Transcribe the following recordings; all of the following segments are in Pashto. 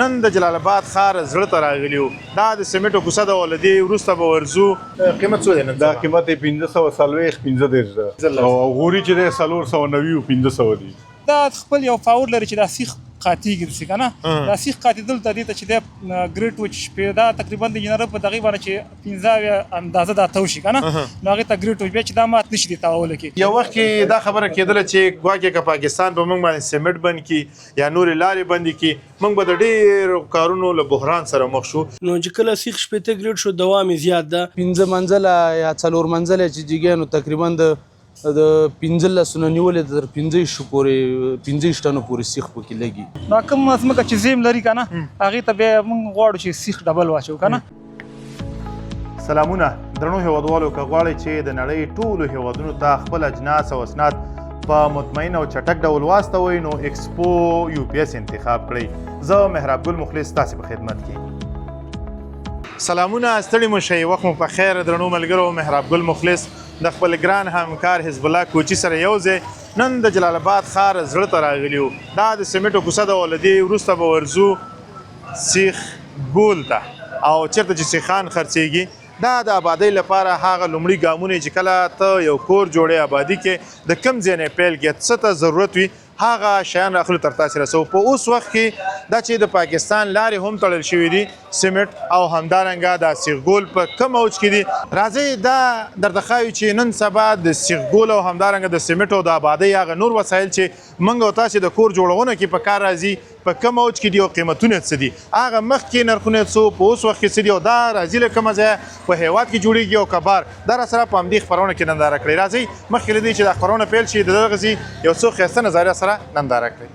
نن د جلال آباد ښار زړه ته راغلي یو. دا د سیمنټو کوڅه ده، له دې وروسته به ورځو. قیمت څو دی نن؟ دا قیمت یې 1540 ده او غوري چې دی 490 1500 دي. دا خپل یو فاور لري چې دا سیخ قاتیږي داسې که نه، دا سیخ قاتېدل ته دې ته چې دی ګریټ وچ دا تقریبا د انجینر په دغې باندې چې 15 اندازه دا تو شي که نه، نو هغې ته ګریټ وچ بیا چې دا مات نه شي دې تاوله کې. یو وخت کې دا خبره کېدله چې ګواکې که پاکستان په موږ باندې سیمنټ بند کړي یا نورې لارې بندې کړي، موږ به د ډېرو کارونو له بحران سره مخ شو. نو چې کله سیخ شپېته ګریډ شو دوام یې زیات ده. 15 منزله یا 4 منزله چې جګې نو تقریبا د 15 نه نیولې تر 25 پورې 25 ټنو پورې سیخ پکې لګي. نو کوم ځمکه چې زیم لري که نه، هغې ته بیا موږ غواړو چې سیخ ډبل واچو که نه. سلامونه درنو هیوادوالو، که غواړئ چې د نړۍ ټولو هیوادونو ته خپل اجناس او اسناد په مطمئن او چټک ډول واستوئ، نو ایکسپو UPS انتخاب کړئ. زه مهراب ګل مخلص تاسې په خدمت کې. سلامونه، ستړي مو شئ، وخت مو په خیر درنو ملګرو. مهراب ګل مخلص د خپل ګران همکار حزب الله کوچي سره یو ځای نن د جلال آباد ښار زړه ته راغلي یو. دا د سیمنټو کوڅه ده، له دې وروسته به ورځو سیخ ګول ته، او چېرته چې سیخان خرڅېږي دا د آبادۍ لپاره هغه لومړي ګامونه چې کله ته یو کور جوړې آبادي کې د کم ځای نه پیل کړې، څه ته ضرورت وي هغه شیان راخلو تر تاسې رسوو. په اوس وخت کې دا چې د پاکستان لارې هم تړل شوي دي سیمنټ او همدارنګه دا سیخ ګول په کم اوج کې دي. راځئ دا درته ښایو چې نن سبا د سیخ ګول او همدارنګه د سیمنټ او د آبادۍ هغه نور وسایل چې موږ او تاسې د کور جوړونه کې په کار راځي په کم اوج کې دي او قیمتونه څه دي، هغه مخکې نرخونه څو په اوس وخت کې څه دي او دا راځي له کومه ځایه په هېواد کې جوړېږي او کبار دا راسره په همدې خپرونه کې ننداره کړئ. راځئ مخکې له دې چې دا خپرونه پیل شي د دغه ځای یو څو ښایسته نظارې سره ننداره کړئ.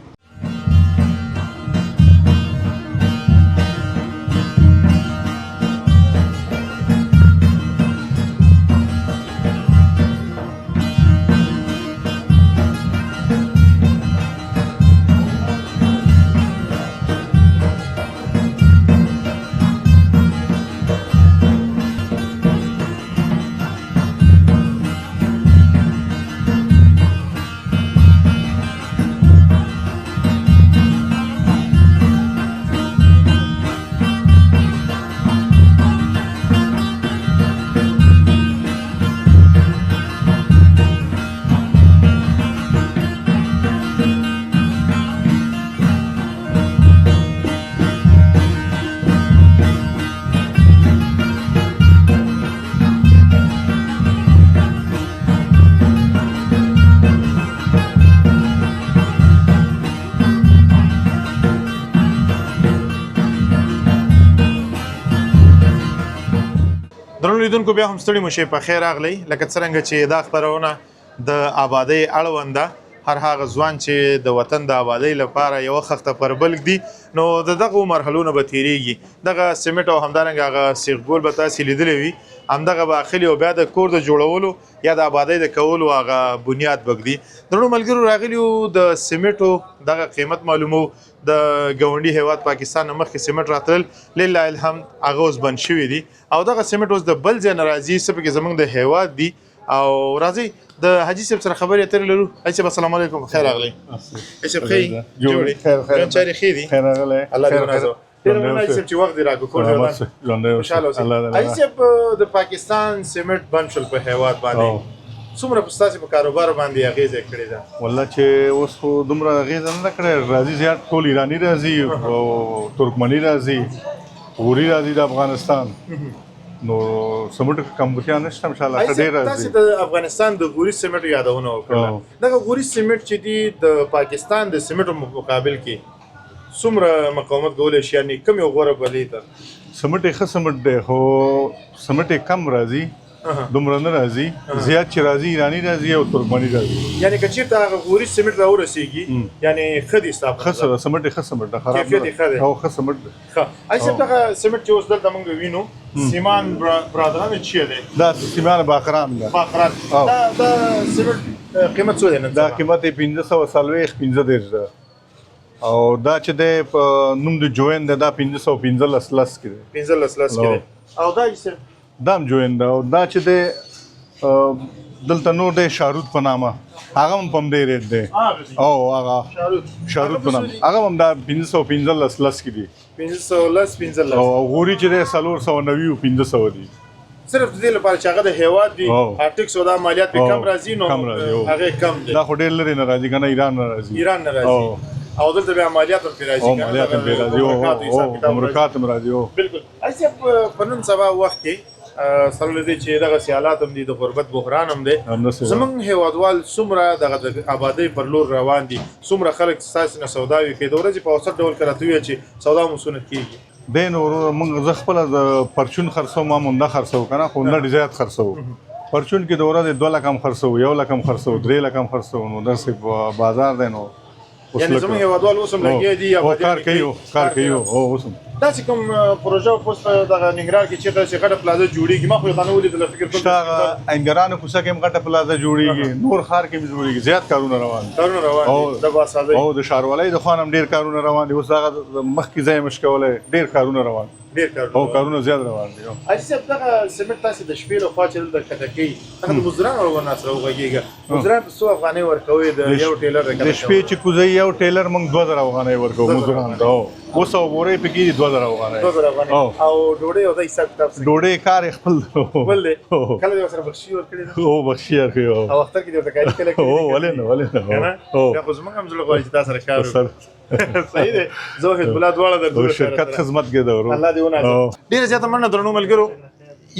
درنو لیدونکو، بیا هم ستړي مو شئ، په خیر راغلی. لکه څرنګه چې دا خپرونه د آبادۍ اړوند ده، هر هغه ځوان چې د وطن د آبادۍ لپاره یوه خښته پر بل ږدي، نو د دغو مرحلو نه به تېرېږي. دغه سیمنټ او همدارنګه هغه سیخ ګول به تاسې لیدلی وي، همدغه به اخلي او بیا د کور د جوړولو یا د آبادۍ د کولو هغه بنیاد به ږدي. درنو ملګرو، راغلي یو د سیمنټو دغه قیمت معلومو. د ګاونډي هیواد پاکستان نه مخکې سیمنټ راتلل، لله الحمد هغه اوس بند شوي دي او دغه سیمنټ اوس د بل ځای نه راځي، څه پکې زموږ د هیواد دي. او راځئ د حاجي صاحب سره خبرې اترې لرو. حاجي صاحب السلام علیکم، خیر راغلی. حاجي صاحب ښه جوړې چارې ښې دي؟ خیر راغلی. الله دې ونازوه. ډېره مننه حاجي صاحب چې وخت دې راکړو. کور جوړ خوشحاله اوسئ. حاجي صاحب د پاکستان سیمنټ بند شول په هیواد باندې، څومره په ستاسې په کاروبار باندې اغېزه کړې ده؟ والله چې اوس خو دومره اغېزه نه ده کړې، راځي زیات ټول ایراني راځي او ترکمني راځي، غوري راځي د افغانستان، نو سیمنټ کمبودیا نشته انشاءالله ښه ډېر راځي. تاسې د افغانستان د غوري سیمنټو یادونه وکړله. دغه غوري سیمنټ چې دي د پاکستان د سیمنټو مقابل کې څومره مقاومت کولی شي، یعنې کوم یو غوره بلې ته؟ سیمنټ یې ښه سیمنټ دی، خو سیمنټ یې کم راځي، دومره نه راځي. زیات چې راځي ایراني راځي او ترکمني راځي. یعنې که چېرته هغه غوري سیمنټ راورسېږي، یعنې ښه دي ستا په ښه سیمنټ یې ښه سیمنټ ده، خراب کیفیت یې ښه دی. او ښه سیمنټ دی. ښه حاجي صاحب، دغه سیمنټ چې اوس دلته موږ وینو، سیمان برادران چې دی دا سیمان باقران ده. باقران دا سیمنټ قیمت څو دی نن؟ دا قیمت یې 1540 ده او دا چې دی په نوم د جوین دی دا 1515 کې دی. 15 کې دی. او دا چې دا هم جوین ده او دا چې دی دلته نور دی شاروت په نامه، هغه هم په همدې ریټ دی. او هغه شاروت په نامه هغه هم دا 1515 کې دی. 1510 15 او غوري چې دی 490 او 1500 دي صرف د دې لپاره چې هغه د هیواد دی او. ټیکس او د مالیات په کم راځي نو کم راځي، او. هغه کم دی دا خو ډېر لرې نه راځي کنه ایران نه راځي ایران نه راځي او دلته بیا مالیات هم پرې راځي او مالیات هم پرې راځي او امریکا ته هم راځي او بالکل ایسه په نن سبا وخت کې سره لدی چې دغه سیالات هم دي د غربت بحران هم دی زمونږ هیوادوال څومره دغه د آبادۍ پر لور روان دي څومره خلک ستاسې نه سوداوي کوي د ورځې په اوسط ډول که راته ووایه چې سودا مو څونه کېږي دی نو موږ زه خپله د پرچون خرڅوم ما مونده خرڅوو که نه خو نه زیات خرڅوو پرچون کې د ورځې 2 لک هم خرڅوو 1 لک هم خرڅوو 3 لک هم خرڅوو نو داسې بازار دی نو یعنې زموږ هیوادوال اوس هم لګیا دي او کار کوي او اوس هم داسې کوم پروژه اوس په دغه ننګرهار کې چېرته چې غټه پلازه جوړېږي ما خو یې نه ولیدله فکر کوم شته هغه انګرانو کوڅه کې هم غټه پلازه جوړېږي نور ښار کې هم جوړېږي زیات کارونه روان دي د باسازۍ او د ښاروالۍ د خوا هم ډېر کارونه روان دي اوس هغه مخکې ځای مش کولی ډېر کارونه روان او کارونه زیات روان دي حاجي صاحب دغه سمنټ تاسې د شپې له خوا چې دلته کښته کوي هغه د مزدورانو ورونه سره وغږېږه مزدوران په څو افغانۍ ورکوئ د یو ټیلر د شپې چې کوزئ یو ټیلر موږ 2000 افغانۍ ورکوو مزدورانو ته اوس او بورې پکې دي 2000 افغانۍ او ډوډۍ او د حساب کتاب څه ډوډۍ کار یې خپل بل دی کله دې ورسره بخشي ورکړې او بخشي ورکړې او اختر کې دې ورته کاري کله او ولې نه بیا خو زموږ هم زړه غواړي چې تا سره کار وکړو صحیح دی زه او حزب الله دواړه درځو شرکت خدمت کې ده الله دې ونازي ډېره زیاته مننه درنو ملګرو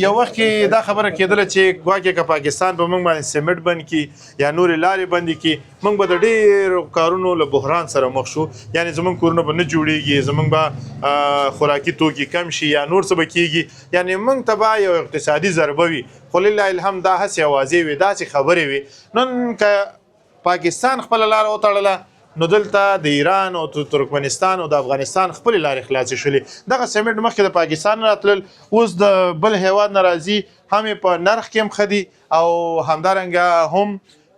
یو وخت کې دا خبره کېدله چې ګواکې که پاکستان په موږ باندې سمنټ بند کړي یا نورې لارې بندې کړي موږ به د ډېرو کارونو له بحران سره مخ شو یعنې زموږ کورونه به نه جوړېږي زموږ به خوراکي توکي کم شي یا نور څه به کېږي یعنې موږ ته به یو اقتصادي ضربه وي خو لله الحمد دا هسې اوازې وي داسې خبرې وي نن که پاکستان خپله لاره وتړله نو دلته د ایران او ترکمنستان او د افغانستان خپلې لارې خلاصې شولې دغه سمنټ مخکې د پاکستان راتلل اوس د بل هیواد نه راځي هم یې په نرخ کې هم ښه دي او همدارنګه هم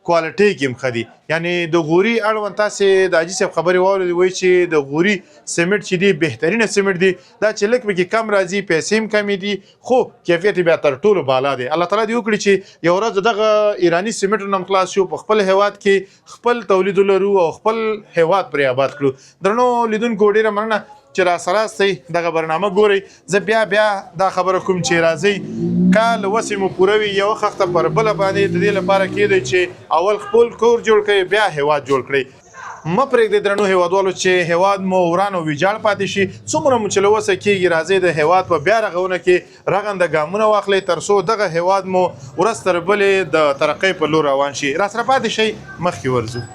کوالټۍ کې هم ښه دي یعنې د غوري اړوند تاسې د حاجي صاحب خبرې واورېدې وایي چې د غوري سمنټ چې دي بهترینه سمنټ دي دا چې لږ پکې کم راځي پیسې هم کمې دي خو کیفیت بیا تر ټولو بالا دی الله تعالی دې وکړي چې یو ورځ دغه ایراني سمنټ نه هم خلاص شو په خپل هیواد کې خپل تولید ولرو او خپل هیواد پرې آباد کړو درنو لیدونکو ډېره مننه چې را سره استئ دغه برنامه ګورئ زه بیا دا خبره کوم چې راځئ کال وسې مو پوره وي یوه خښته پر بله باندې د دې لپاره کېدی چې اول خپل کور جوړ کړئ بیا هیواد جوړ کړئ مه پرېږدئ درنو هیوادوالو چې هیواد مو وران او ویجاړ پاتې شي څومره مو چې له وسه کېږي راځئ د هیواد په بیا رغونه کې رغنده ګامونه واخلئ تر څو دغه هیواد مو ورځ تر بلې د ترقۍ په لور روان شي را سره پاتې شئ مخکې ورځو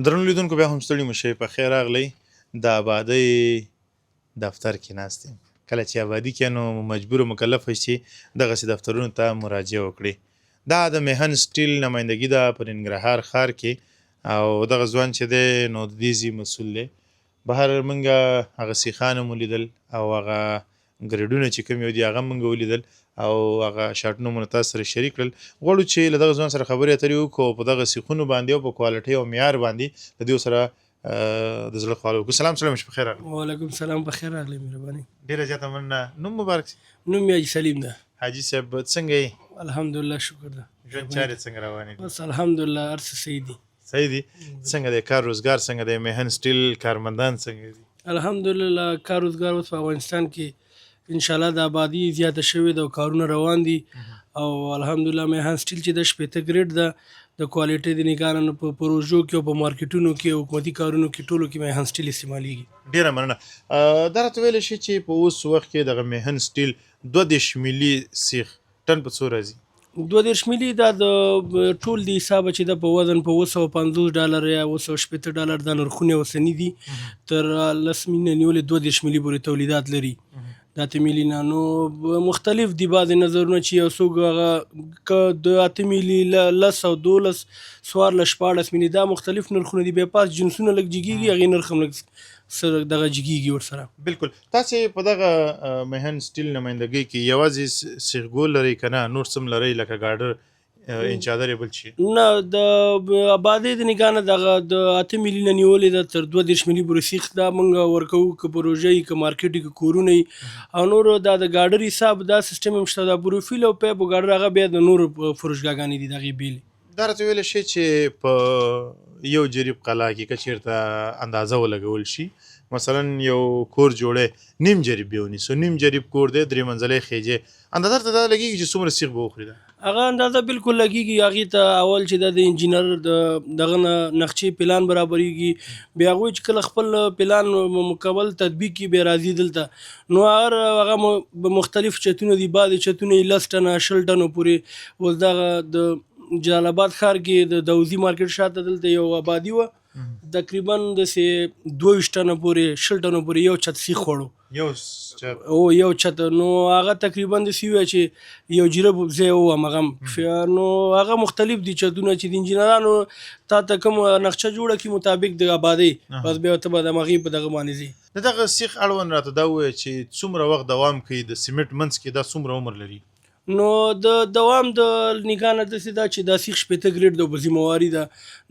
درنو لیدونکو بیا هم ستړي مه شئ په خیر راغلی د آبادۍ دفتر کې ناست یم کله چې آبادي کې نو مجبور و مکلف چې دغسې دفترونو ته مراجعه وکړي دا د میهن سټیل نمایندګي ده په ننګرهار ښار کې او دغه ځوان چې دی نو د دې ځای مسؤل دی بهر موږ هغه سیخان هم ولیدل او هغه ګریډونه چې کوم یو دي هغه موږ ولیدل او هغه شارټونه مو تاسو سره شریک کړل غواړو چې له دغه ځوان سره خبرې اترې وکړو په دغه سیخونو باندې او په کوالټۍ او معیار باندې د دې سره د زړه خواله وکړو سلام شپه بخیر راغلی وعلیکم سلام بخیر راغلی مهرباني ډېره زیاته مننه نوم مبارک سي نوم یې حاجي سلیم ده حاجي صاحب څنګه یې؟ الحمدلله شکر ده. ژوند چارې څنګه روانې دي؟ بس الحمدلله هر څه صحیح دي. صحیح دي. څنګه دی کار روزګار څنګه دی؟ مهن سټیل کارمندان څنګه دي؟ الحمدلله کار روزګار اوس په افغانستان کې انشاءالله د آبادي زیاته شوې ده او کارونه روان دي او الحمدلله مهن سټیل چې د 80 ګریډ ده د کوالټي د نگاه نه په پروژو کې او په مارکیټونو کې او حکومتي کارونو کې ټولو کې مهن سټیل استعمالیږي. ډیره مننه. دا راته ویلی شي چې په اوس وخت کې دغه مهن سټیل 32 ملي سیخ ټن په څو راځي؟ 32 ملي دا د ټول د حسابه چې د په وزن په $250 یا $280 د نرخونه اوسني دي تر 10 ملي نیولې 32 ملي پورې تولیدات لري. دا 8 ملي نه نو مختلف دي بعض نظرونه چې یو څوک هغه د 8 ملي 10 او 12 14 14 ملي دا مختلف نرخونه دي. بیا پاس جنسونه لږ جګیږي هغې نرخ هم لږ سره دغه جګیږي ورسره. بالکل. تاسې په دغه مهن سټیل نمایندګۍ کې یوازې سیخ لرئ که نه نور څه هم لرئ لکه ګاډر انچادر یا بل شي؟ نه د آبادۍ د نګاه نه دغه د 8 ملي نه نیولې ده تر 32 ملي پورې سیخ دا موږ ورکوو که پروژه وي که مارکیټ وي که کورونه وي او نور دا د ګاډر حساب دا سیسټم هم شته. دا پروفیل او پیپ او ګاډر هغه بیا د نورو فروشګاګانې دي د هغې بېلې. دا راته ویلی شي چې په یو جریب قلا کې که چېرته اندازه ولګول شي مثلا یو کور جوړی نیم جریب یې ونیسو نیم جریب کور دی 3 منزلۍ خیجې اندازه ورته دا لګېږي چې څومره سیخ به وخوري؟ هغه اندازه بالکل لګېږي. هغې ته اول چې دا د انجینر دغه نه نقشې پلان برابرېږي بیا هغوی چې کله خپل پلان مکمل تطبیق کړي بیا راځي دلته نو هغه مختلف چتونه دي. بعضې چتونه یې 10 ټنه 20 ټنو پورې اوس دغه د جلال آباد ښار کې د دوزي مارکیټ شاته دلته یو آبادي وه تقریبا داسې 22 ټنه پورې 20 ټنو پورې یو چت سیخ خوړو یو چت. نو هغه تقریبا داسې ووایه چې یو جیرب ځای ووم هغه نو هغه مختلف دي چتونه چې د انجینرانو تا ته کوم نقشه جوړه کړي مطابق د آبادۍ بس بیا ته به د هغې په دغه باندې ځي. د دغه سیخ اړوند راته دا ووایه چې څومره وخت دوام کوي د سیمنټ منځ کې دا څومره عمر لري؟ نو د دوام د نگاه نه داسې ده چې دا سیخ 80 ګریډ د ذمواري ده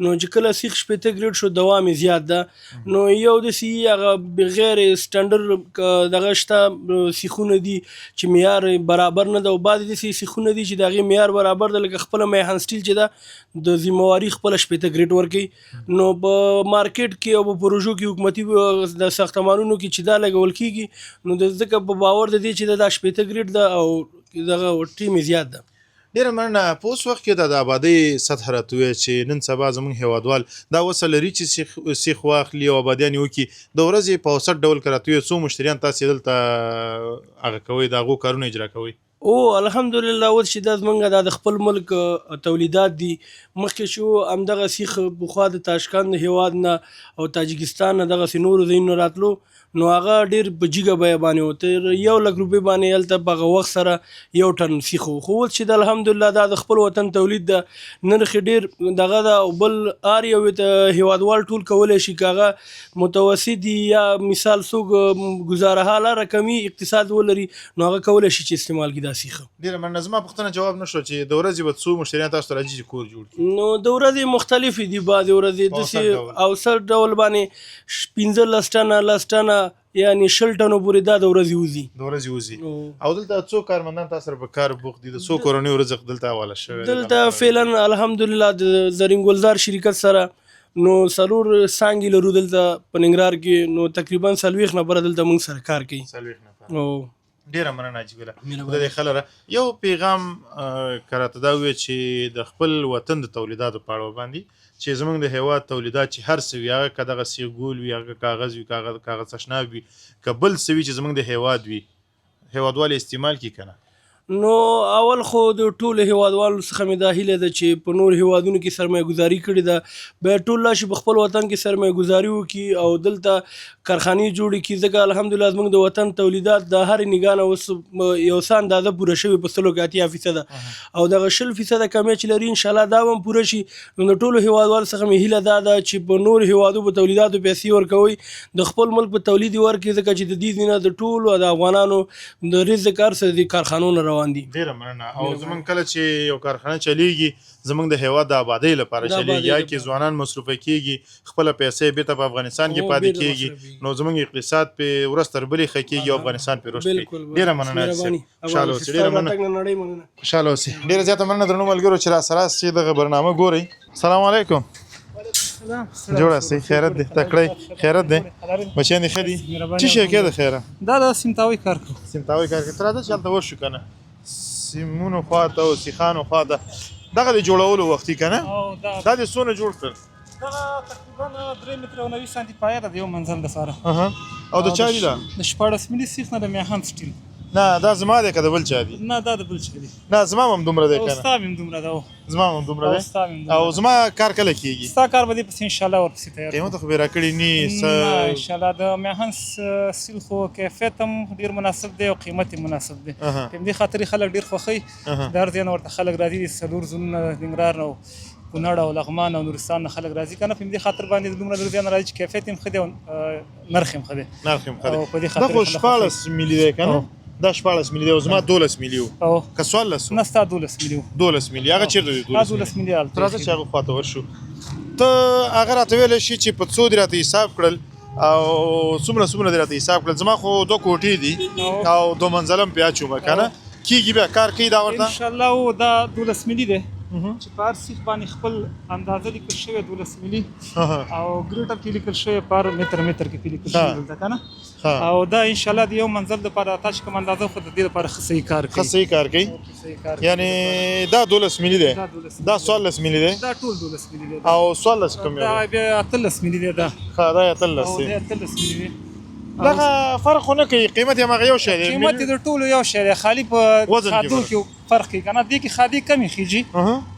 نو چې کله سیخ 80 ګریډ شو دوام یې زیات ده نو یو داسې هغه بغیر سټنډرډ دغه شته سیخونه دي چې معیار برابر نه ده او بعضې داسې سیخونه دي چې د هغې معیار برابر ده لکه خپله مهن سټیل چې ده د ذمواري خپله 80 ګریډ ورکوي نو په مارکیټ کې او په پروژو کې حکومتي د ساختمانونو کې چې دا لګول کېږي نو د ځکه په باور د دې چې دا 80 ګریډ ده او دغه ټیم زیات ده. ډیره مننه. په اوس وخت کې د آبادۍ سطح راته ووایه چې نن سبا زموږ هیوادوال دا وسه لري چې سیخ واخلي او آبادیان یې وکړي. د ورځې په اوسط ډول که راته ووایه څو مشتریان تاسې دلته هغه کوئ د هغو کارونه اجرا کوئ؟ الحمدلله اوس چې دا زمونږ دا د خپل ملک تولیدات دي. مخکې شو همدغه سیخ پخوا د تاشکند هیواد نه او تاجکستان نه دغسې نورو ځایونو راتلو نو هغه ډېر په جګه بیه باندې و تر 1 لک روپۍ باندې هلته په هغه وخت سره 1 ټن سیخ و خو اوس چې د الحمدلله دا د خپل وطن تولید ده نرخ ډېر دغه ده او بل هر یو هیوادوال ټول کولی شي که هغه متوسط دي یا مثال څوک ګزاره حاله رقمي اقتصاد ولري نو هغه کولی شي چې استعمال کړي دا سیخ. ډېره مننه. زما پوښتنه جواب نه شو چې د ورځې به څو مشتریان تاسو ته راځي چې کور جوړ کړي؟ نو د ورځې مختلفې دي. بعضې ورځې داسې اوسط ډول باندې 15 ټنه 10 ټنه یعنی 20 ټنو پورې دا د ورځې وځي. او دلته څو کارمندان تاسو سره په کار بوخت دي؟ د څو کورنیو رزق دلته حواله شوی؟ دلته فعلا الحمدلله د زرین ګلزار شرکت سره نو 4 څانګې لرو دلته په ننګرهار کې نو تقریبا 40 نفره دلته موږ سره کار کوي. 40 نفره. ډیره مننه جګله. د دې خلره یو پیغام کراته دا وی چې د خپل وطن د تولیداتو په اړه باندې چې زمونږ د هیواد تولیدات چې هر څه وي هغه که دغه سیخ ګول وي هغه کاغذ وي کاغذ تشناب وي که بل څه وي چې زمونږ د هیواد وي هیوادوال استعمال کړي که نه؟ نو اول خو د ټولو هیوادوالو څخه مې دا هیله ده چې په نور هیوادونو کې سرمایه ګزاري کړې ده بیا ټول راشي په خپل وطن کې سرمایه ګزاري وکړي او دلته کارخانې جوړې کړي ځکه الحمدلله زموږ د وطن تولیدات د هرې نګاه نه اوس یو څه اندازه پوره شوې په 80% او دغه 20% کمې چې لري انشاءالله دا به هم پوره شي. نو د ټولو هیوادوالو څخه مې هیله دا ده چې په نور هیوادو په تولیداتو پیسې ورکوئ د خپل ملک په تولید یې ورکړي ځکه چې د دې نه د ټولو د افغانانو د رزق هر څه د کارخانو نه روان روان دي. ډیره مننه. او زمونږ کله چې یو کارخانه چلیږي زمونږ د هیواد د آبادۍ لپاره چلیږي یا کې ځوانان مصروفه کیږي خپل پیسې بیرته په افغانستان کې پاتې کیږي نو زمونږ اقتصاد په ورځ تر بلې ښه کیږي او افغانستان په رشد کوي. ډیره مننه. خوشاله اوسئ. ډیره مننه. خوشاله اوسئ. ډیره زیاته مننه درنو ملګرو چې را سره چې دغه برنامه ګورئ. السلام علیکم. جوړ اوسئ. خیرت دی. تکړه خیرت دی. بچیان دې ښه دي؟ څه شی کې د خیره؟ دا د سیمتاوي کار کوو. سیمتاوي کار کوي. تر راځه چې هلته ورشو که نه سیمونو خواته او سیخانو خواته دغه د جوړولو وختي که نه دا دې څونه جوړ کړل؟ دغه تقریبا 3 متره او 90 سانتي پایه ده د یو منزل دپاره. او د چا دي دا؟ د 14 ملي سیخ نه د میخان سټیل. نه دا زما دی که د بل چا دي؟ نه دا د بل چا دي. نه زما هم دومره دی که نه؟ ستا هم دومره ده. زما هم دومره دی. او زما کار کله کېږي؟ ستا کار به دې پسې انشاءالله ورپسې تیار قیمت خو به یې راکړي نه انشاءالله. د میخان سټیل خو کیفیت هم ډېر مناسب دی او قیمت یې مناسب دی. په همدې خاطر یې خلک ډېر خوښوي. د هر ځای نه ورته خلک راځي د څلور ځایونه د ننګرهار او کونړ او لغمان او نورستان نه خلک راځي که نه. په همدې خاطر باندې دومره لږ ځای نه راځي چې کیفیت یې هم ښه دی او نرخ یې هم ښه دی. نرخ یې هم ښه دی. دا خو 14 ملي دی که نه؟ دا 14 ملي دی او زما 12 ملي وو که 14 نه ستا 12 ملي وو. 12 ملي هغه چېرته دی 12 ملي هلته؟ راځه چې هغه خواته ورشو. ته هغه راته ویلی شي چې په څو دې راته حساب کړل او څومره دې راته حساب کړل؟ زما خو 2 کوټې دي او 2 منزله هم پې اچومه که نه کېږي بیا کار کوي دا ورته؟ انشاءالله او دا 12 ملي دی چې په هر سیخ باندې خپل اندازه لیکل شوې 12 ملي او ګریټ هم کې لیکل شوې پر متر کې پې لیکل شوې دلته که نه. او دا انشاءالله د یو منزل دپاره تا چې کوم اندازه خو د دې دپاره ښه صحیح کار کوي. ښه صحیح کار کوي. یعنې دا 12 ملي دی دا 14 ملي دی دا ټول 12 ملي دی او 14 کوم یو دا بیا 18 ملي دی. دا ښه دا 18 دی. 18 ملي دی. دغه فرق خو نه کوي قیمت یې هماغه یو شی دی. قیمت یې د ټولو یو شی دی خالي په خادو کې فرق کوي که نه. دې کې خادي کمې خیږي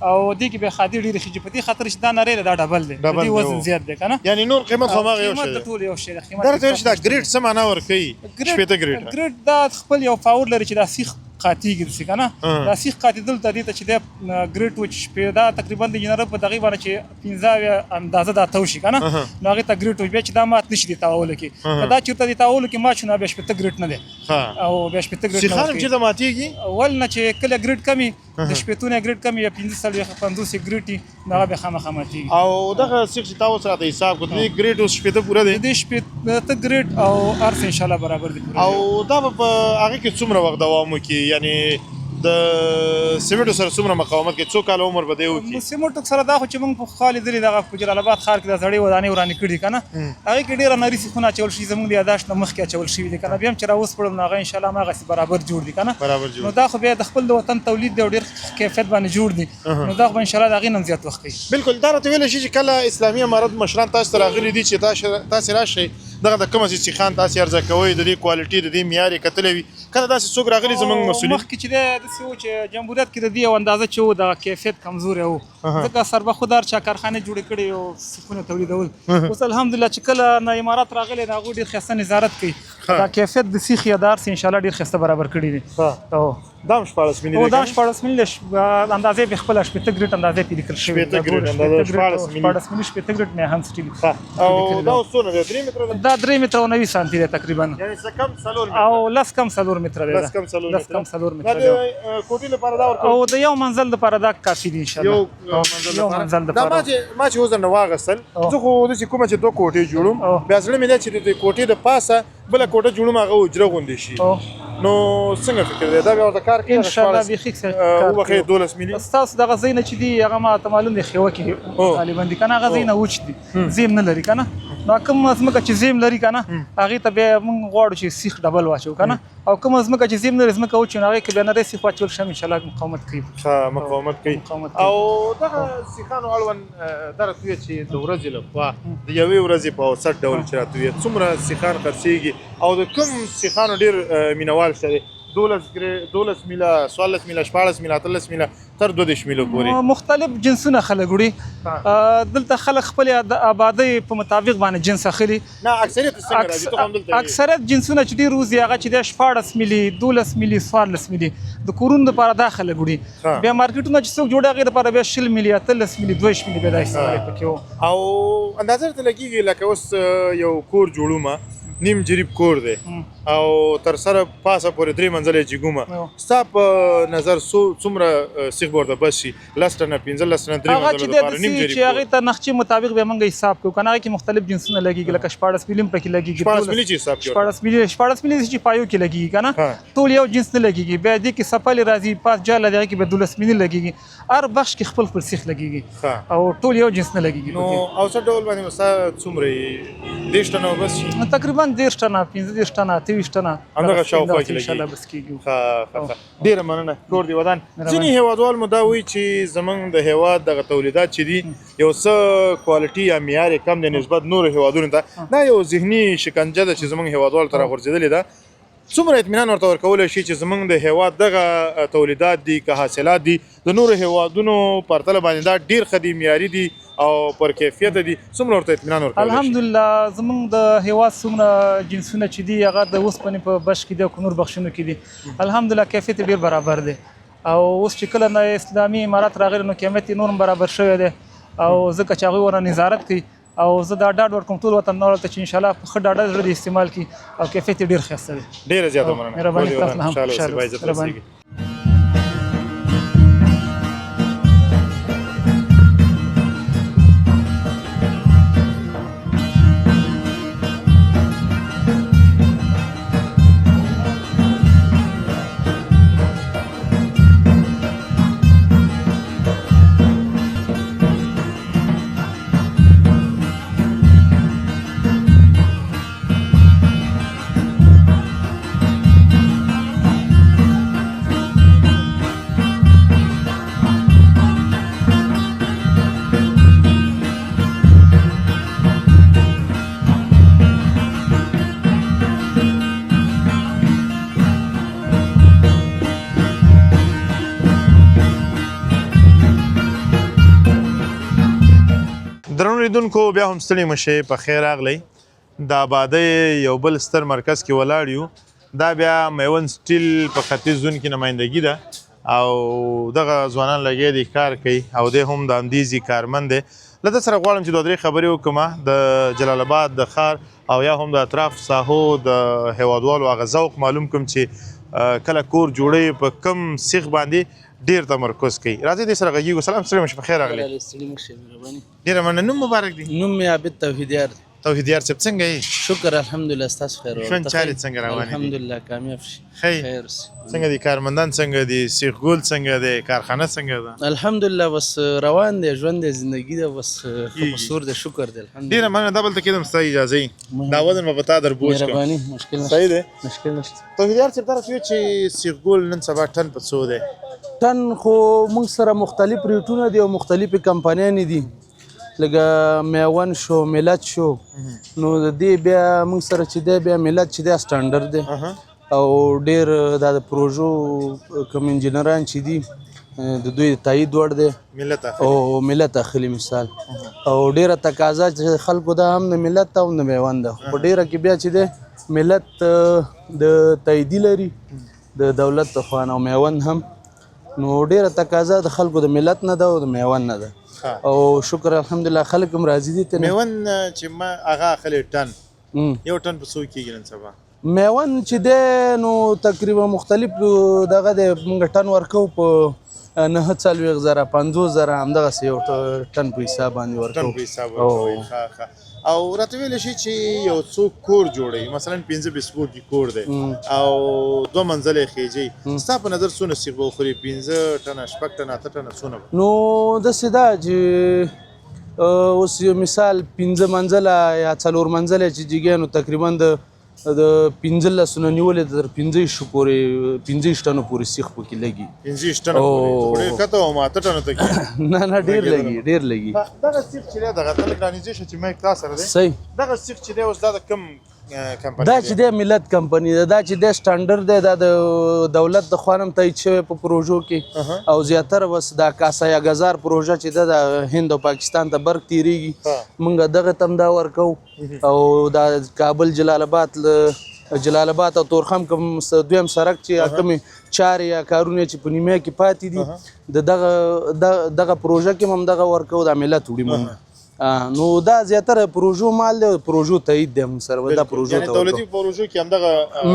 او دې کې بیا خادي ډېرې خیږي په دې خاطر چې دا نری دی دا ډبل دی د دې وزن زیات دی که نه. یعنې نور قیمت خو هماغه یو شی دی. قیمت د ټولو یو شی دی. دا راته ویل چې دا ګریډ څه معنا ورکوي؟ 18 ګریډ دا خپل یو پاور لري چې دا سیخ قاتیږي داسې که نه. دا سیخ قاتېدل ته دې ته چې دی ګریډ و چې دا تقریبا د انجینر په دغې باندې چې 15 اندازه دا تاو شي که نه نو هغې ته ګریډ و بیا چې دا مات نه شي دې تاولو کې. که دا چېرته دې تاولو کې مات شو نو بیا 18 ګریډ نه دی او بیا 18 ګریډ سیخان هم چېرته ماتېږي؟ ول نه چې کله ګریډ کمي د 15 نه ګریډ کمي یا 50 ګریډ وي نو هغه بیا خامخا ماتېږي. او دغه سیخ چې تا اوس راته حساب کړو د دې ګریډ اوس 18 پوره دی؟ د دې 18 ګریډ او ارس انشاءالله برابر دي. او دا به په هغې کې څومره وخت دوام وکړي؟ یعنې د سیمنټو سره څومره مقاومت کوي؟ څو کاله عمر به دی وکړي؟ سیمنټو سره دا خو چې موږ پخوا لیدلي دغه په جلال آباد ښار کې د زړې ودانۍ ورانې کړي که نه هغې کې ډېره نري سیخونه اچول شوي زموږ د یاداشت نه مخکې اچول شوي دي که نه. بیا هم چې راوسپړم نو هغه انشاءالله هماغسې برابر جوړ دي که نه. نو دا خو بیا د خپل د وطن تولید دی او ډېر کیفیت باندې جوړ دي نو دا خو به انشاءالله د هغې نه هم زیات وخت کوي. بلکل دا راته ویلی شي چې کله اسلامي امارت مشران تاسو ته راغلي دي چې تاسې راشئ دغه د کومه سیخان تاسې عرضه کوئ د دې کوالټي د دې معیار یې کتلی وي کله داسې څوک راغلي زموږ مسؤلین؟ مخکې چې دی داسې و چې جمهوریت کې د دې یو اندازه چې و دغه کیفیت کمزوری و ځکه سربخودار چا کارخانې جوړې کړې او سیخونه تولیدول. اوس الحمدلله چې کله نه امارات راغلی د هغوی ډېر ښایسته نظارت کوي دا کیفیت د سیخ یا د هر څه انشاءالله ډېر ښایسته برابر کړي دي. دا هم 14 ملي دی؟ دا 14 ملي اندازې پې خپله 18 ګریډ اندازې پې لیکل شوې 18 ګریډ اندازه 14 ملي 14 ملي 18 ګریډ میخان سټیل. او دا اوس څونه دی؟ 3 متره دی؟ دا 3 متره او 90 سانتي دی تقریبا. یعنې څه کم 4 متره او لس کم 4 متره دی. لس کم 4 متره دی. دا د کوټې لپاره دا ورکوي؟ او د یو منزل دپاره دا کافي دي انشاءالله. یو منزل دپاره دا ما چې اوس درنه واغېستل زه خو داسې کومه چې 2 کوټې جوړوم بیا زړه مې دی چې د کوټې د پاسه بله کوټه جوړوم هغه حجره غوندې شي نو څنګه فکر دی دا بیا ورته کار کوي؟ انشاءالله بیخي وبخښئ 12 ملي ستاسو دغه ځای نه چې دي هغه ماته معلوم دی خیوه کې غالبا دي که نه هغه ځای نه وچ دي زیم نه لري که نه. نو کومه ځمکه چې زیم لري که نه هغې ته بیا موږ غواړو چې سیخ ډبل واچو که نه او کومه ځمکه چې زیم لري ځمکه وچ نو هغې کې بیا نری سیخ واچول شم انشاءالله مقاومت کوي. ښه مقاومت کوي. او دغه سیخانو اړوند دا راته ویل چې د ورځې لخوا د یوې ورځې په اوسط ډول چې راته ویل څومره سیخان خرڅېږي او د کوم سیخانو ډېر مینوال شته دی؟ 12 میله 14 میله 14 میله 18 میله تر 22 میله پورې مختلف جنسونه خلک وړي. دلته خلک خپلې د آبادۍ په مطابق باندې جنس اخلي. نه اکثریت څنګه راځي؟ ته هم دلته اکثریت جنسونه چې ډېر وځي هغه چې دی 14 ملي 12 ملي 14 ملي د کورونو دپاره دا خلک وړي. بیا مارکیټونه چې څوک جوړوي هغې دپاره بیا 20 ملي 18 ملي 22 ملي بیا دا استعمال پکې و. او اندازه درته لګېږي لکه اوس یو کور جوړومه نیم جریب کور دی او تر سره پاسه پورې 3 منزلې چې ګومه ستا په نظر څومره سیخ ورته بس شي 10 ټنه 15 ټنه 3 هغه منزلې چې لپاره د نیم چې هغه ته نقشې مطابق به موږ حساب کوو کنه کې مختلف جنسونه لګيږي لکه 14 ملي پکې لګيږي 14 ملي چې حساب کوي 14 ملي چې پایو کې لګيږي کنه ټول یو جنس نه لګيږي بیا دې کې سپل راځي پاس جاله دغه کې به 12 ملي لګيږي هر بخش کې خپل سیخ لګيږي او ټول یو جنس نه لګيږي نو او څه ډول باندې وسه څومره 10 ټنه بس شي تقریبا 10 ټنه 15 ټنه 23 ټنه همدغه شاوخوا کې ان شاء الله بس کیږي ښه ډیره مننه کور دی ودان ځینې هیوادوال مو دا وایي چې زمونږ د هیواد دغه تولیدات چې دي یو څه کوالټي یا معیار کم دی نسبت نورو هیوادونو ته دا یو ذهني شکنجه ده چې زمونږ هیوادوال ته راغورځېدلې ده څومره اطمینان ورته ورکولی شي چې زمونږ د هیواد دغه تولیدات دي که حاصلات دي د نورو هیوادونو پرتله باندې دا ډیر ښه دي معیاري دي او پر کیفیت دي څومره ورته اطمینان ورکولی شي الحمدلله زمونږ د هیواد څومره جنسونه چې دي هغه د اوسپنې په بش کې دي او نور بخښونو کې دي الحمدلله کیفیت ډیر برابر دی او اوس چې کله نه اسلامي امارات راغلی نو قیمت یې نور برابر شوی دی او ځکه چې هغوی ورنه نظارت کوي او زه دا ډاډ ورکوم ټول وطنوالو ته چې انشاءالله په ښه ډاډه زړه دې استعمال کړي او کیفیت یې ډېر ښایسته دی ډیره زیاته مننه مهرباني ټول تاسو یو هم خوشحاله اوسئ، خوشحاله با عزت مهرباني. اوسئ. درنو لیدونکو بیا هم ستړي مشئ په خیر راغلی د آبادۍ یو بل ستر مرکز کې ولاړ یو دا بیا میوند سټیل په ختیځ زون کې نمایندګي ده او دغه ځوانان لګیا دي کار کوي او دی هم د همدیزي کارمند دی له ده سره غواړم چې دوه درې خبرې وکړم د جلال آباد د ښار او یا هم د اطراف ساحو د هیوادوالو هغه ذوق معلوم کړم چې کله کور جوړوي په کم سیخ باندې ډیر تمرکز کوي راځئ دې سره غږیږو سلام ستړي مشه په خیر راغلی ډېره مننه نوم مبارک دی نوم مې عابد توحیدیار دی توحیدیار صاحب څنګه یې شکر الحمدلله ستاسو خیر ژوند چارې څنګه روانې دي الحمدلله کامیاب شي ښه خیر سي څنګه دي کارمندان څنګه دي سیخ ګول څنګه دی کارخانه څنګه ده الحمدلله بس روان دی ژوند دی زندگی ده بس قصور دی شکر دی الحمدلله ډېره مننه دا بل ته کېدم ستا اجازه یي دا وزن به په تا در بوج کړم مهرباني مشکل نشته صحیح دی مشکل نشته توحیدیار صاحب طرف یو چې سیخ ګول نن سبا ټن په څو دی ټن خو موږ سره مختلف ریټونه دي او مختلفې کمپنیانې دي لکه میوند شو ملت شو نو د دې بیا موږ سره چې دی بیا ملت چې دی سټانډرډ دی او ډېر دا د پروژو کوم انجینران چې دي د دوی تایید وړ دی ملت او ملت اخلي مثال او ډیره تقاضا چې خلکو دا هم د ملت او د میوند ده په ډیره کې بیا چې د ملت د تاییدي لري د دولت د خوان او میوند هم نو ډیره تقاضا د خلکو د ملت نه ده او د میوند نه ده او شکر الحمدلله خلک هم راضي دي ته میوند چې ما هغه اخلي ټن یو ټن په څو کېږي نن سبا میوند چې دی نو تقریبا مختلف دغه دی موږ ټن ورکو په 940,000 50,000 همدغسې یو ټن په حساب باندې ورکو ټن په حساب ورکوئ او راته ویلی شي چې یو څوک کور جوړوي مثلا 15 فوټي کور دی او 2 منزلې خیجي ستا په نظر څونه سیخ به وخوري 15 ټنه 6 ټنه 8 ټنه څونه نو داسې ده چې اوس یو مثال 15 منزله یا 4 منزله چې جګې نو تقریبا د 15 نیولې تر 15 پورې 15 ټنو پورې سیخ پکې لګي 15 ټنه پورې کته او 8 ټنه ته نه ډیر لګي دغه سیخ چې دی دغه تلګرانیزیشن چې مې تاسو سره دی صحیح دغه سیخ چې دی اوس دا د کم کمپنی دا چې د ملت کمپنی ده دا چې د سټانډرډ دی دا د دولت د خوانم تایید شوی په پروژو کې او زیاتره بس دا کاسا یا غزار پروژه چې د هند او پاکستان ته برق تیریږي مونږ دغه تم دا ورکو او دا کابل جلال آباد او تورخم کوم دویم سړک چې کوم چارې یا کارونه چې په نیمه کې پاتې دي دغه پروژه کې هم دغه ورکو د ملت وړي مونږ نو دا زیاتره پروژو مال دی پروژو تایید دی موږ سره دا پروژو یعنی دولتي پروژو کې همدغه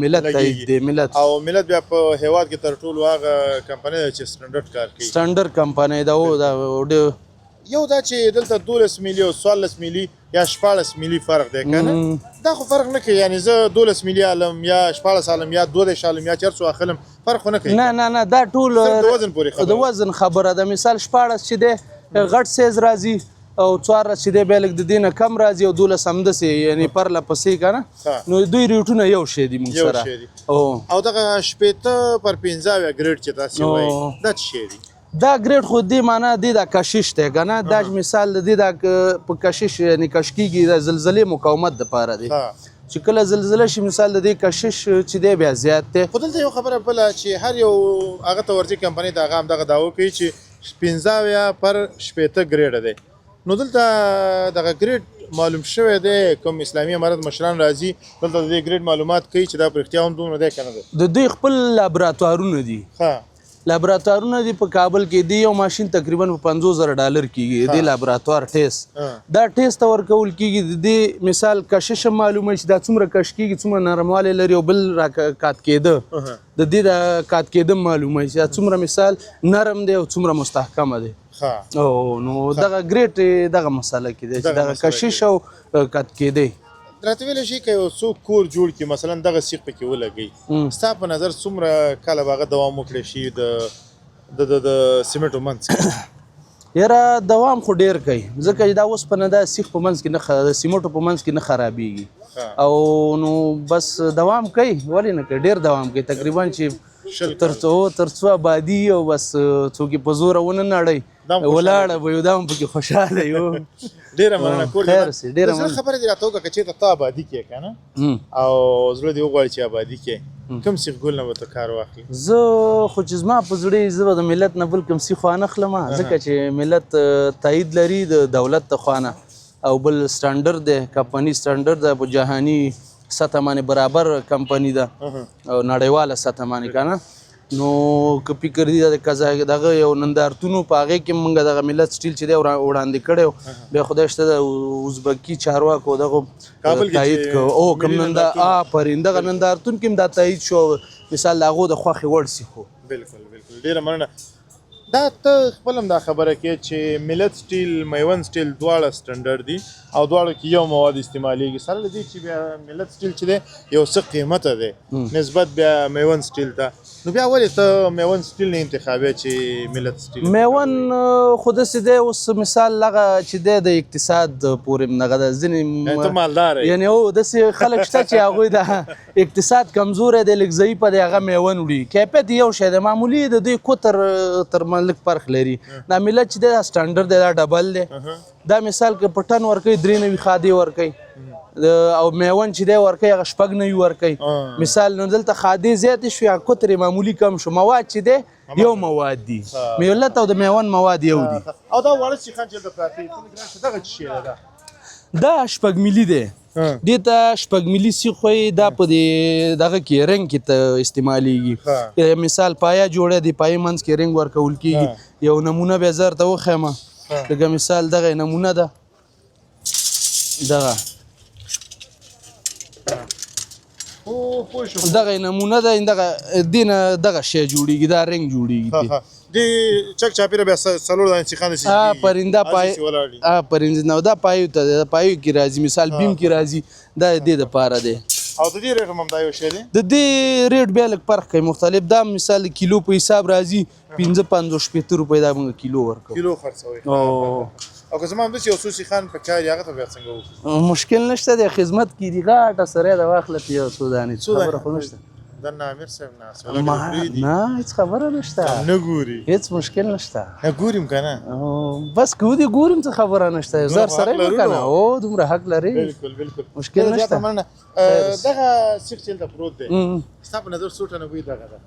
ملت تایید دی ملت او ملت بیا په هیواد کې تر ټولو هغه کمپنۍ ده چې سټنډرډ کار کوي سټنډرډ کمپنۍ دا یو دا چې دلته 12 ملي او 14 ملي یا 14 ملي فرق دی کنه دا خو فرق نه کوي یعنی زه 12 ملي عالم یا 14 عالم یا 12 عالم یا 400 عالم فرق نه کوي نه دا ټول د وزن پورې خبره د وزن خبره ده مثال 14 چې دی غټ سیز راځي او 14 چې دی بیا لږ د دې نه کم راځي او 12 همداسې یعنی پرله پسې که نه نو دوی ریټونه یو شی دي موږ سره او دغه شپېته پر 15 ګریډ چې تاسې وایي دا څه شی دي دا ګریډ خو دې معنا دی دا کشش دی که نه دا مثال د دې دا په کشش یعنی کش کېږي د زلزلې مقاومت دپاره دی چې کله زلزله شي مثال د دې کشش چې دی بیا زیات دی خو دلته یو خبره بله چې هر یو هغه ته ورځي کمپنۍ د هغه همدغه دعوه کوي چې 15 پر 18 ګریډ دی نو دلته دغه ګریډ معلوم شوی دی کوم اسلامي امارت مشران راځي دلته د دې ګریډ معلومات کوي چې دا په رښتیا هم دومره دی که نه دی د دوی خپل لابراتوارونه دي لابراتوارونه دي په کابل کې دی یو ماشین تقریبا په $50,000 کېږي د لابراتوار ټیسټ دا ټیسټ ورکول کېږي د دې مثال کشش معلومه چې دا څومره کش کېږي څومره نرموالی لري او بل راکات کېده د دې د کات کېده معلومه چې دا څومره مثال نرم دی او څومره مستحکمه دی او نو دغه ګریټ دغه مسله کې دی چې دغه کشش او کات کېدی راته ویلی شي که یو څوک کور جوړ کړي مثلا دغه سیخ پکې ولګوي ستا په نظر څومره کاله به هغه دوام وکړی شي د سیمنټو منځ کې یاره دوام خو ډیر کوي ځکه چې دا اوسپنه دا سیخ په منځ کې نه د سیمنټو په منځ کې نه خرابېږي او نو بس دوام کوي ولې نه کوي ډیر دوام کوي تقریبا چې تر څو آبادي او بس څوک په زوره ونه نړئ ولاړه به یو دا هم پکې خوشحاله یو ډېره مننه کور زړه خبره دې راته وکړه که چېرته ته آبادي کې که نه او زړه دې وغواړي چې آبادي کې کوم سیخ ګل نه به ته کار واخلي زه خو چې زما په زړه زه به د ملت نه بل کوم سیخ وانخلم ځکه چې ملت تایید لري د دولت د خوا نه او بل سټنډرډ دی کمپني سټنډرډ ده په جهاني سطح باندې برابر کمپني ده او نړیواله سطح باندې که نه نو که فکر دي د دغه یو نندارتونو په هغې کې موږ دغه ملت سټیل چې دی وړاندې کړی بیا خدای شته د ازبکي چارواکو دغه تایید کړو او کوم آفرین دغه نندارتون کې هم دا تایید شو مثال د هغو د خوښې وړ سیخو بالکل ډېره مننه دا ته خپل هم دا خبره کې چې ملت سټیل میوند سټیل دواړه سټنډرډ دي او دواړو کې یو مواد استعمالیږي سره له دې چې بیا ملت سټیل چې دی یو څه قیمته دی نسبت بیا میوند سټیل ته نو بیا ولې ته میوند سټیل نه انتخابې چې ملت سټیل میوند خو داسې دی اوس مثال هغه چې دی د اقتصاد پورې نغه ده ځینې ته مالدار یعنی او داسې خلک شته چې هغوی د اقتصاد کمزوری دی لږ ضعیفه دی هغه میوند وړي کیفیت یو شی دی معمولي د دوی کوتر تر لږ فرق لري دا ملت چې دی دا سټنډرډ دی دا ډبل دی دا مثال که په ټن ورکوي 93 خادي ورکوي او میوند چې دی ورکوي هغه 9 ورکوي مثال نو دلته خادي زیاتې شوې هغه کوترې معمولي کم شو مواد چې دی یو مواد دي ملت او د میوند مواد یو دي او دا واړه سیخان چې دلته پراته دي دغه څه شی ده دا 9 ملي دی دې ته 9 ملي سیخ وایي دا په دغه کې رنګ کې ته استعمالیږي مثال پایه جوړه دی پایې منځ کې رنګ ورکول کېږي یو نمونه بیا زه درته وښیم لکه مثال دغه نمونه ده دغه نمونه ده دې نه دغه شی جوړېږي دا رنګ جوړېږي دې چک چاپیره بیا څلور دانې سیخان دي پرنده پای پرنده نو دا پایو ته د پایو کې راځي مثال بیم کې راځي دا دې دپاره دی او د دې ریټ هم دا یو شی دی د دې ریټ بیا لږ فرق کوي مختلف دا مثال کیلو په حساب راځي 55 روپۍ دا موږ کیلو ورکوو کیلو خرڅوئ او که زما همداسې یو څو سیخان په کار هغه ته بیا څنګه وکړو مشکل نشته دی خدمت کې دي غاټه سره د واخله یو څو دانې خبره خو نشته دنه امیر صاحب ناست نه هیڅ خبره نشته نه ګوري هیڅ مشکل نشته ګوریم که نه بس که ودې ګوریم څه خبره نشته زر سره یې که نه او دومره حق لري بالکل مشکل نشته دغه سیخ چې هلته پروت دی ستا په نظر څو ټنه وي دغه ده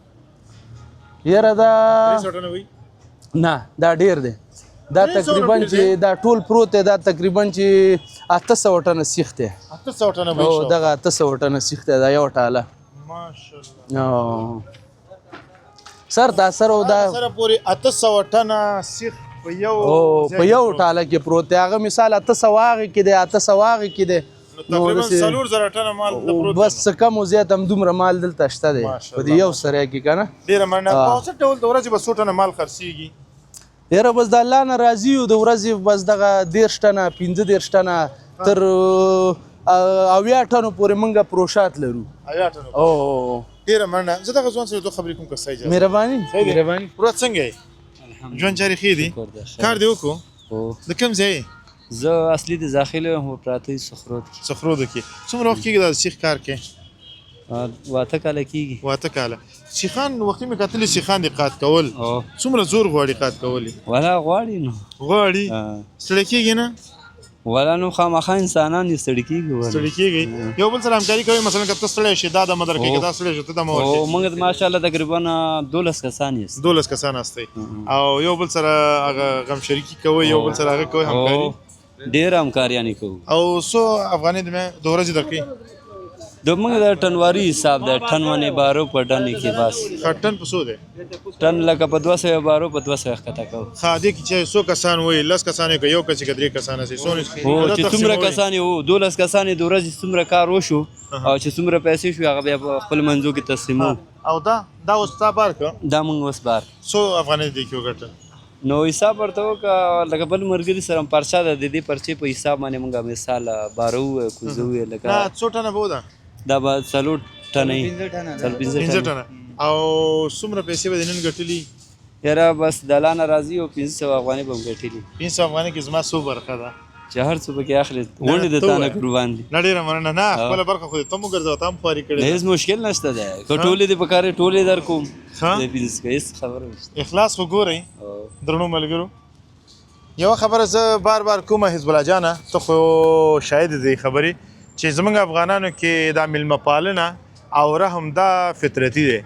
یاره دا 300 ټنه وي نه دا ډیر دی دا تقریبا چې دا ټول پروت دی دا تقریبا چې 800 ټنه سیخ دی 800 ټنه وي او دغه 800 ټنه سیخ دی دا یو ټاله ماشاءالله سر دا سره او دا سره پورې 800 ټنه سیخ په یو ټاله کې پروت دی هغه مثال 800 هغې کې دی 800 هغې کې دی تقریبا 4,000 ټنه مال د پروت بس څه کم و زیات همدومره مال دلته شته دی په دې یو سرای کې که نه ډېره مننه په څه ډول د ورځې به څو ټنه مال خرڅېږي یاره بس د الله نه راضي یو د ورځې بس دغه 10 ټنه 15 ټنه تر 80 ټنو پورې موږ پروشات لرو 80 ټنو او ډېره مننه زه دغه ځوان سره دوه خبرې کوم که څه اجازه مهرباني ورځ څنګه یې ژوند جاري ښې دي کار دې وکړو د کوم ځای زه اصلي د داخله هم پراته سخرود کې صخرودو کې څومره وخت کېږي دا سیخ کار کې واته کاله کېږي واته کاله سیخان وختي مې کتلې سیخان دې قات کول څومره زور غواړي قات کول ولا غواړي نو غواړي ستړی کېږي نه ولا نو خامخا انسانان دې ستړي کېږي ستړي کېږي یو بل سره همکاري کوي مثلا که ته ستړی شې دا د مدر کې دا ستړی شو ته د مور او موږ ماشاءالله تقریبا 12 کسان یو 12 کسان استئ او یو بل سره هغه غم شریکي کوي یو بل سره هغه کوي همکاري ډېر همکاریانې کوو او څو افغانۍ د ورځې درکوي د موږ د ټنواري حساب د ټن ونې بارو په ټنې کې بس ښه ټن په څو دی ټن لکه په 200 بارو په 200 ښکته کوو ښه دې کې چې څو کسان وایي 10 کسان یې که یو کس یې که 3 کسان سي هو چې څومره کسان یې وو 12 کسان د ورځې څومره کار وشو او چې څومره پیسې شو هغه بیا خپل منځو کې تقسیمو او دا اوس تا بار که دا موږ اوس بار څو افغانۍ دې کې وګټل نو حساب ورته وکړه لکه بل ملګري سره پرچا ده د دې پرچې په حساب باندې موږ مثال بارو کوزو لکه څو ټنه به وده دا به 4 ټنې 15 ټنه او څومره پیسې به دې نن ګټلي یاره بس د الله نه راضي او 500 افغانۍ به هم ګټلي 500 افغانۍ کې زما څو برخه ده چې هر څه پکې اخلي غونډې د تانه قربان دي نه ډېره مننه نه خپله برخه خو دې ته مو ګرځوه ته هم خواري کړې ده هیڅ مشکل نشته دی که ټولې دې پکارې ټولې در کوم ښه هیڅ خبره نشته اخلاص خو ګورئ درنو ملګرو یوه خبره زه بار بار کومه حزب الله جانه ته خو شاهد دې خبرې چې زموږ افغانانو کې دا میلمه پالنه او رحم دا فطرتي دی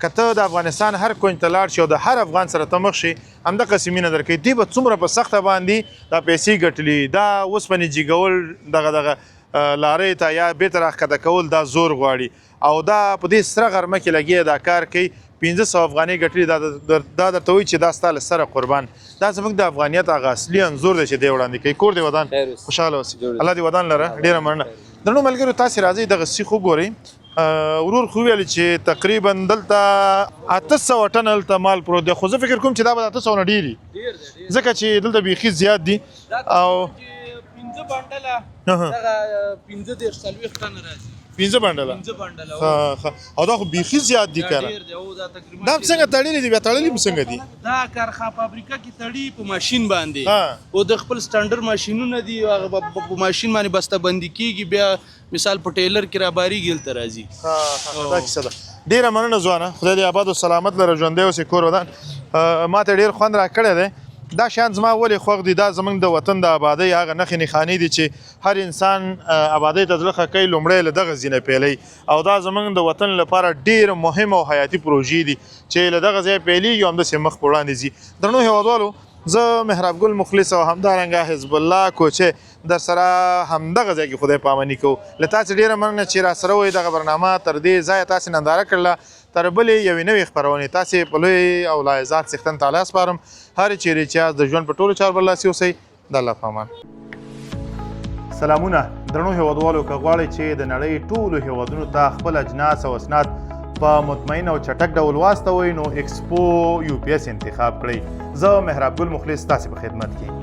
که ته د افغانستان هر کونج ته لاړ شي او د هر افغان سره ته مخ شي همدغسې مینه درکوي دوی به څومره په سخته باندې دا پیسې ګټلي دا اوسپنې جګول دغه لارۍ ته یا بېرته راښکته کول دا زور غواړي او دا په دې سره غرمه کې لګي دا کار کوي 1500 افغانۍ ګټلي دا درته وایي چې دا ستا له سره قربان دا زموږ د افغانیت هغه اصلي انځور دی چې دی وړاندې کوي کور دې ودان خوشحاله اوسي الله دې ودان لره ډېره مننه درنو ملګرو تاسې راځئ دغه سیخ وګورئ ورور خو ویل چې تقریبا دلته 800 ټنه دلته مال پروت دی خو زه فکر کوم چې دا به 800 نه ډېر وي ځکه چې دلته بیخي زیات دي او 15 بنډله دغه 15 40 ټنه راځي 15 بنډله او دا خو بیخي زیات دي که نه دا هم څنګه تړلي دي بیا تړلي هم څنګه دي دا کارخانه فابریکه کې تړي په ماشین باندې او د خپل سټانډرډ ماشینونه دي هغه په ماشین باندې بسته بندي کېږي بیا مثال په ټیلر کې راباریږي هلته راځي دا کیسه ده ډېره مننه ځوانه خدای دې آباد او سلامت لره ژوندی اوسې کور ودان ما ته ډېر خوند راکړی دی دا شیان زما ولې خوښ دي دا زموږ د وطن د آبادۍ هغه نښې نښانې دي چې هر انسان آبادۍ ته زړه ښه کوي لومړی له دغه ځینه پیلوي او دا زموږ د وطن لپاره ډېر مهم او حیاتي پروژې دي چې له دغه ځایه پیلېږي او همداسې مخ په وړاندې ځي درنو هېوادوالو زه مهراب ګل مخلص او همدارنګه حزب الله کوچې در سره همدغه ځای کې خدای پاماني کوو له تاسې ډېره مننه چې را سره وئ دغه برنامه تر دې ځایه تاسې ننداره کړله تر بلې یوې نوې خپرونې تاسې په لوی او لایزات څښتن تعالی سپارم هرې چیرې چې یاست د ژوند په ټولو چارو برلاسي اوسئ د الله په امان سلامونه درنو هېوادوالو که غواړئ چې د نړۍ ټولو هېوادونو ته خپل اجناس او اسناد په مطمئن او چټک ډول واستوئ نو ایکسپو UPS انتخاب کړئ زه مهراب ګل مخلص تاسې په خدمت کې